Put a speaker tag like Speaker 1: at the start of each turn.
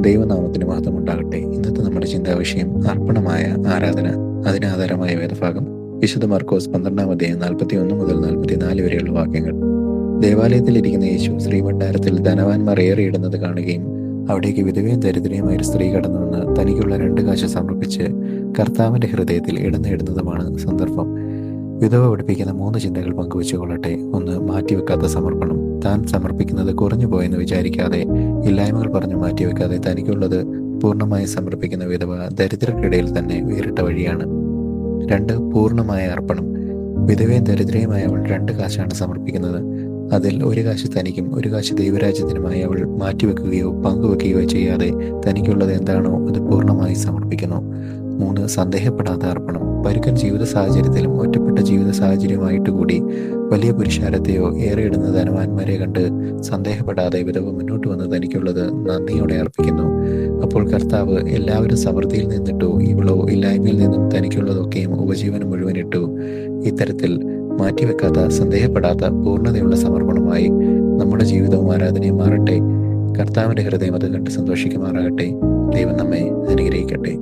Speaker 1: ദൈവനാമത്തിന് മഹത്വമുണ്ടാകട്ടെ. ഇന്നത്തെ നമ്മുടെ ചിന്താവിഷയം അർപ്പണമായ ആരാധന. അതിനാധാരമായ വേദഭാഗം വിശുദ്ധ മർക്കോസ് 12-ാം അധ്യായം 41 മുതൽ 44 വരെയുള്ള വാക്യങ്ങൾ. ദേവാലയത്തിലിരിക്കുന്ന യേശു ശ്രീഭണ്ഡാരത്തിൽ ധനവാന്മാർ ഏറിയിടുന്നത് കാണുകയും അവിടേക്ക് വിധവയും ദരിദ്രയുമായ ഒരു സ്ത്രീ കടന്നു വന്ന് തനിക്കുള്ള 2 കാശ് സമർപ്പിച്ച് കർത്താവിൻ്റെ ഹൃദയത്തിൽ ഇടം നേടുന്നതുമാണ് സന്ദർഭം. വിധവ പഠിപ്പിക്കുന്ന 3 ചിന്തകൾ പങ്കുവച്ചുകൊള്ളട്ടെ. 1. മാറ്റിവെക്കാത്ത സമർപ്പണം. താൻ സമർപ്പിക്കുന്നത് കുറഞ്ഞു പോയെന്ന് വിചാരിക്കാതെ, ഇല്ലായ്മകൾ പറഞ്ഞു മാറ്റിവെക്കാതെ തനിക്കുള്ളത് പൂർണ്ണമായി സമർപ്പിക്കുന്ന വിധവ ദരിദ്രർക്കിടയിൽ തന്നെ വേറിട്ട വഴിയാണ്. 2. പൂർണ്ണമായ അർപ്പണം. വിധവയും ദരിദ്രയുമായ അവൾ 2 കാശാണ് സമർപ്പിക്കുന്നത്. അതിൽ 1 കാശ് തനിക്കും 1 കാശ് ദൈവരാജ്യത്തിനുമായി അവൾ മാറ്റിവെക്കുകയോ പങ്കുവെക്കുകയോ ചെയ്യാതെ തനിക്കുള്ളത് എന്താണോ അത് പൂർണ്ണമായി സമർപ്പിക്കുന്നു. 3. സന്ദേഹപ്പെടാത്ത അർപ്പണം. പരുക്കൻ ജീവിത സാഹചര്യത്തിലും ഒറ്റപ്പെട്ട ജീവിത സാഹചര്യമായിട്ട് കൂടി വലിയ പുരുഷാരത്തെയോ ഏറെയിടുന്ന ധനവാന്മാരെ കണ്ട് സന്ദേഹപ്പെടാതെ വിധവ മുന്നോട്ട് വന്ന് തനിക്കുള്ളത് നന്ദിയോടെ അർപ്പിക്കുന്നു. അപ്പോൾ കർത്താവ് എല്ലാവരും സമൃദ്ധിയിൽ നിന്നിട്ടു, ഇവളോ ഇല്ലായ്മയിൽ നിന്നും തനിക്കുള്ളതൊക്കെയും ഉപജീവനം മുഴുവൻ ഇട്ടു. ഇത്തരത്തിൽ മാറ്റിവെക്കാത്ത, സന്ദേഹപ്പെടാത്ത, പൂർണ്ണതയുള്ള സമർപ്പണമായി നമ്മുടെ ജീവിതവും ആരാധനയും മാറട്ടെ. കർത്താവിൻ്റെ ഹൃദയം അത് കണ്ട് സന്തോഷിക്കുമാറാകട്ടെ. ദൈവം നമ്മെ അനുഗ്രഹിക്കട്ടെ.